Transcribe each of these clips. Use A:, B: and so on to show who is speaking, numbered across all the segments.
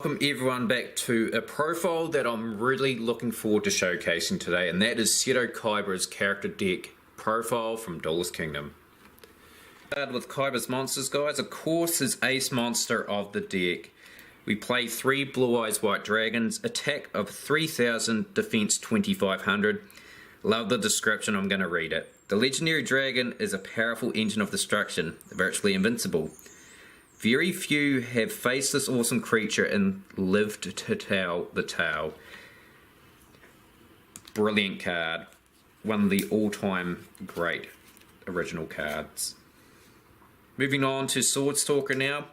A: Welcome everyone back to a profile that I'm really looking forward to showcasing today, and that is Seto Kaiba's character deck profile from Duelist Kingdom. Started with Kaiba's monsters, guys. Of course, his ace monster of the deck. We play 3 Blue Eyes White Dragons, attack of 3000, defense 2500. Love the description, I'm going to read it. The legendary dragon is a powerful engine of destruction, virtually invincible. Very few have faced this awesome creature and lived to tell the tale. Brilliant card. One of the all-time great original cards. Moving on to Swordstalker now.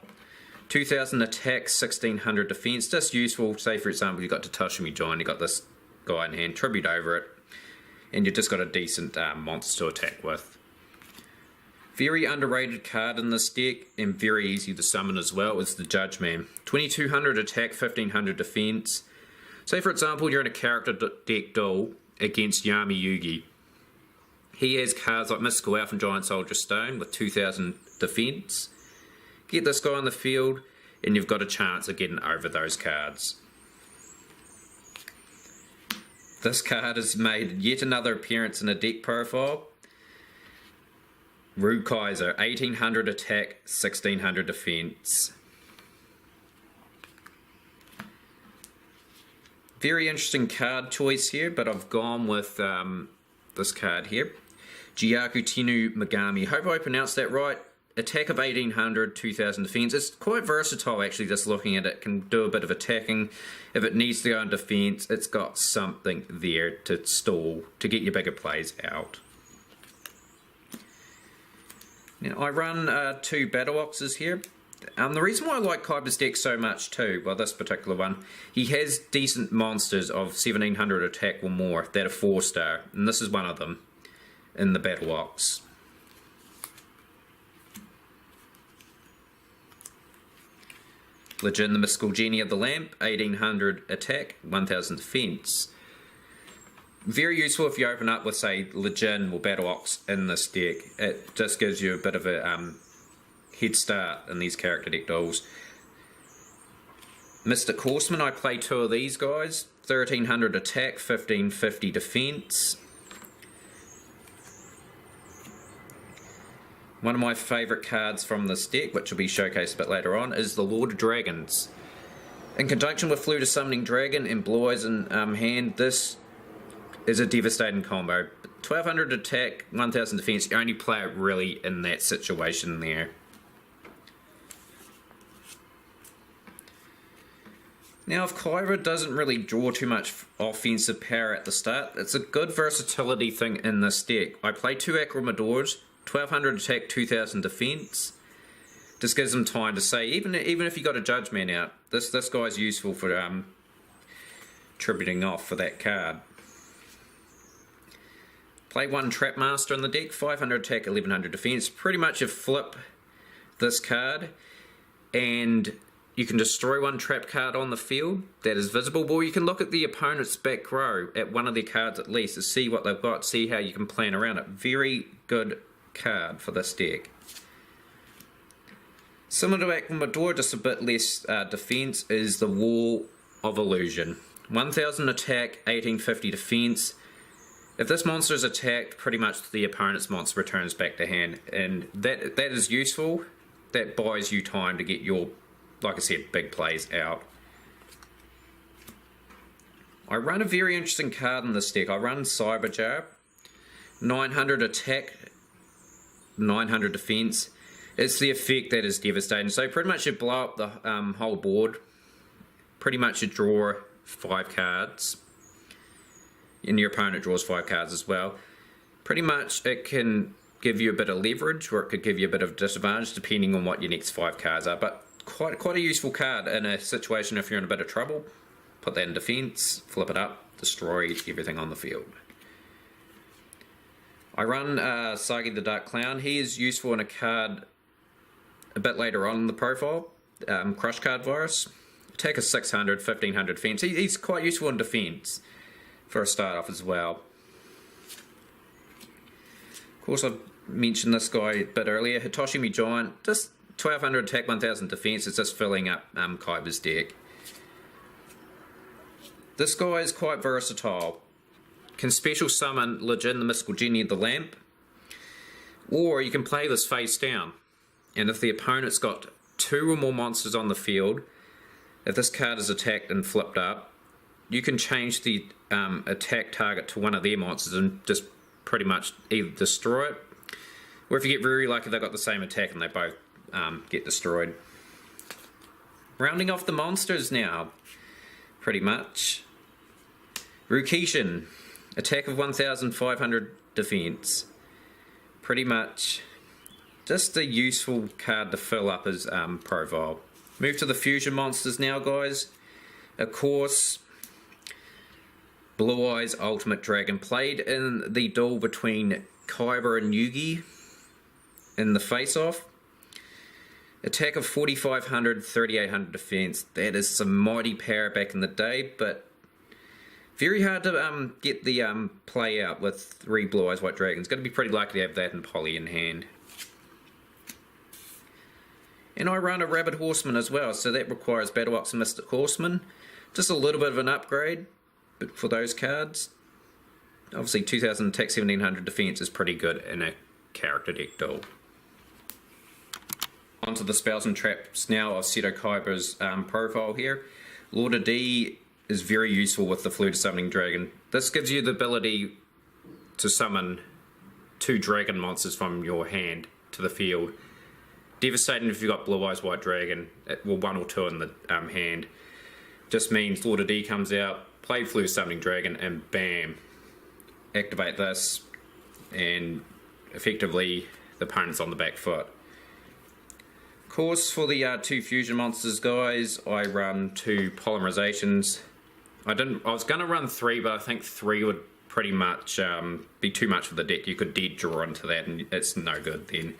A: 2000 attack, 1600 defense. Just useful. Say for example you got Toshimi John, you got this guy in hand, tribute over it, and you've just got a decent monster to attack with. Very underrated card in this deck, and very easy to summon as well, is the Judgeman. 2200 attack, 1500 defense. Say for example you're in a character deck duel against Yami Yugi. He has cards like Mystical Elf and Giant Soldier Stone with 2000 defense. Get this guy on the field and you've got a chance of getting over those cards. This card has made yet another appearance in a deck profile. Kaiser, 1800 attack, 1600 defense. Very interesting card choice here, but I've gone with this card here. Gyaku Tenu Megami. Hope I pronounced that right. Attack of 1800, 2000 defense. It's quite versatile actually, just looking at it. Can do a bit of attacking. If it needs to go in defense, it's got something there to stall, to get your bigger plays out. Now, I run 2 Battle Oxes here. The reason why I like Kaiba's deck so much too, well this particular one, he has decent monsters of 1700 attack or more that are 4-star, and this is one of them in the Battle Ox. Legend, the Mystical Genie of the Lamp, 1800 attack, 1000 defense. Very useful if you open up with, say, Legend or Battle Ox in this deck. It just gives you a bit of a head start in these character deck duels. Mystic Horseman, I play 2 of these guys. 1300 attack, 1550 defense. One of my favourite cards from this deck, which will be showcased a bit later on, is the Lord of Dragons. In conjunction with Flute of Summoning Dragon and Blue Eyes in hand, this is a devastating combo. 1200 attack, 1000 defense. You only play it really in that situation there. Now, if Kaiba doesn't really draw too much offensive power at the start, it's a good versatility thing in this deck. I play 2 Acromadors, 1200 attack, 2000 defense. Just gives them time to say, even if you got a Judgeman out, this guy's useful for tributing off for that card. Play 1 Trap Master in the deck, 500 attack, 1100 defense. Pretty much you flip this card and you can destroy 1 trap card on the field that is visible, or you can look at the opponent's back row at one of their cards at least to see what they've got, see how you can plan around it. Very good card for this deck. Similar to Acromador, just a bit less defense, is the Wall of Illusion. 1000 attack, 1850 defense. If this monster is attacked, pretty much the opponent's monster returns back to hand, and that is useful. That buys you time to get your, like I said, big plays out. I run a very interesting card in this deck. I run Cyberjar. 900 attack, 900 defense. It's the effect that is devastating. So pretty much you blow up the whole board. Pretty much you draw 5 cards. And your opponent draws 5 cards as well. Pretty much it can give you a bit of leverage, or it could give you a bit of disadvantage depending on what your next 5 cards are. But quite a useful card in a situation if you're in a bit of trouble. Put that in defense, flip it up, destroy everything on the field. I run Sagi the Dark Clown. He is useful in a card a bit later on in the profile. Crush Card Virus. Attack is 600, 1500 defense. He's quite useful in defense for a start off as well. Of course, I've mentioned this guy a bit earlier, Hitoshimi Giant, just 1200 attack, 1000 defense. It's just filling up Kaiba's deck. This guy is quite versatile. Can special summon Legend, the Mystical Genie of the Lamp, or you can play this face down. And if the opponent's got 2 or more monsters on the field, if this card is attacked and flipped up, you can change the attack target to one of their monsters and just pretty much either destroy it, or if you get very lucky they've got the same attack and they both get destroyed. Rounding off the monsters now, pretty much. Rukishin, attack of 1500 defense. Pretty much just a useful card to fill up his profile. Move to the fusion monsters now, guys. Of course, Blue Eyes Ultimate Dragon, played in the duel between Kaiba and Yugioh in the face-off. Attack of 4500, 3800 defense. That is some mighty power back in the day, but very hard to get the play out with 3 Blue Eyes White Dragons. Got to be pretty lucky to have that in poly in hand. And I run a Rabbit Horseman as well, so that requires Battle Ox and Mystic Horseman. Just a little bit of an upgrade but for those cards. Obviously 2000 attack, 1700 defense is pretty good in a character deck duel. Onto the spells and traps now of Seto Kaiba's profile here. Lord of D is very useful with the Flute Summoning Dragon. This gives you the ability to summon 2 dragon monsters from your hand to the field. Devastating if you've got Blue Eyes White Dragon, well 1 or 2 in the hand. Just means Lord of D comes out, play Flute Summoning Dragon, and bam, activate this, and effectively the opponent's on the back foot. Of course, for the 2 fusion monsters, guys, I run 2 polymerizations. I was going to run 3, but I think 3 would pretty much be too much for the deck. You could dead draw into that, and it's no good then.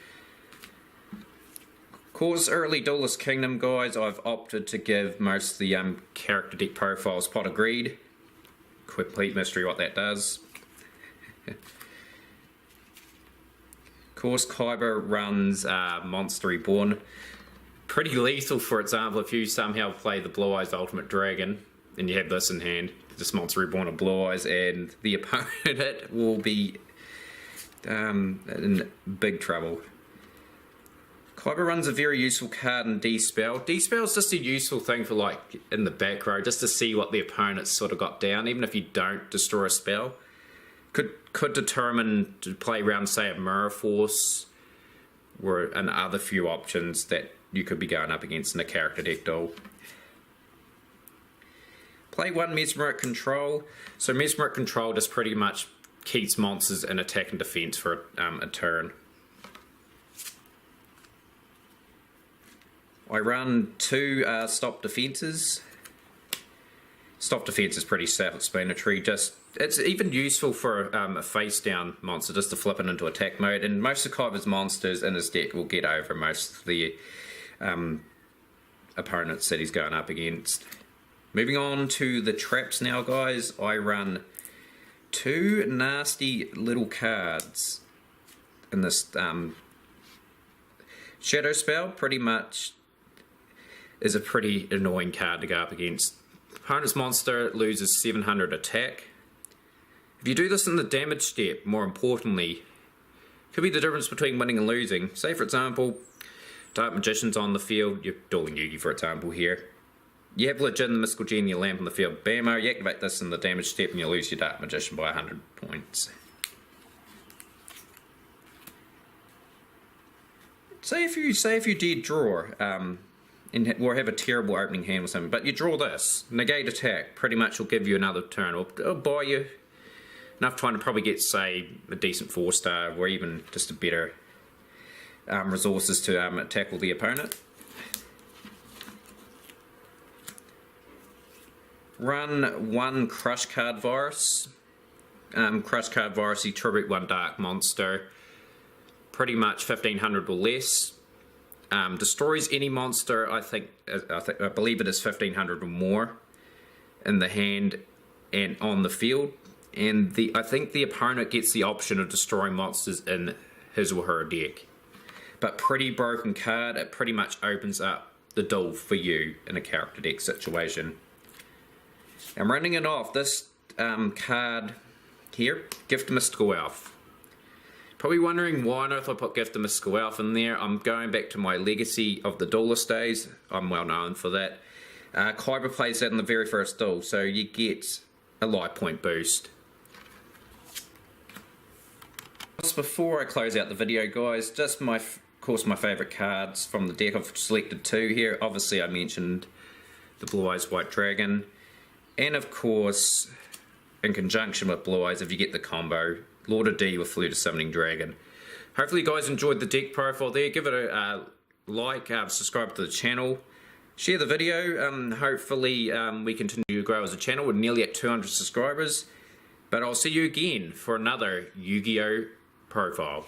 A: Of course, early Duelist Kingdom, guys, I've opted to give most of the character deck profiles Pot of Greed. Complete mystery what that does. Of course, Kaiba runs Monster Reborn. Pretty lethal, for example, if you somehow play the Blue Eyes Ultimate Dragon and you have this in hand, this Monster Reborn of Blue Eyes, and the opponent will be in big trouble. Kaiba runs a very useful card in D-Spell. D-Spell is just a useful thing for, like, in the back row, just to see what the opponent's sort of got down, even if you don't destroy a spell. Could determine to play around, say, a Mirror Force, and other few options that you could be going up against in a character deck duel. Play 1 Mesmeric Control. So Mesmeric Control just pretty much keeps monsters in attack and defense for a turn. I run 2 Stop Defenses. Stop Defense is pretty self-explanatory. It's even useful for a face-down monster, just to flip it into attack mode. And most of Kaiba's monsters in his deck will get over most of the opponents that he's going up against. Moving on to the traps now, guys. I run 2 nasty little cards in this Shadow Spell. Pretty much is a pretty annoying card to go up against. Opponent's monster loses 700 attack. If you do this in the damage step, more importantly, could be the difference between winning and losing. Say, for example, Dark Magician's on the field. You're dueling Yugioh, for example, here. You have Legend, the Mystical Genie Lamp on the field. Bammo, you activate this in the damage step and you lose your Dark Magician by 100 points. Say if you did draw, or have a terrible opening hand or something, but you draw this, negate attack, pretty much will give you another turn, or buy you enough time to probably get, say, a decent 4-star, or even just a better resources to tackle the opponent. Run 1 Crush Card Virus. Crush Card Virus, you tribute 1 Dark Monster, pretty much 1500 or less. Destroys any monster, I believe it is 1500 or more in the hand and on the field. And I think the opponent gets the option of destroying monsters in his or her deck. But pretty broken card. It pretty much opens up the duel for you in a character deck situation. I'm running it off this card here, Gift of Mystical Elf. Probably wondering why on earth I put Gift of Mystical Elf in there. I'm going back to my legacy of the Duelist days. I'm well known for that. Kaiba plays that in the very first duel, so you get a life point boost. Just before I close out the video, guys, just of course my favourite cards from the deck. I've selected 2 here. Obviously I mentioned the Blue Eyes White Dragon, and of course in conjunction with Blue Eyes, if you get the combo, Lord of D with Flute of Summoning Dragon. Hopefully you guys enjoyed the deck profile there. Give it a like, subscribe to the channel, share the video. Hopefully we continue to grow as a channel. We're nearly at 200 subscribers. But I'll see you again for another Yu-Gi-Oh! Profile.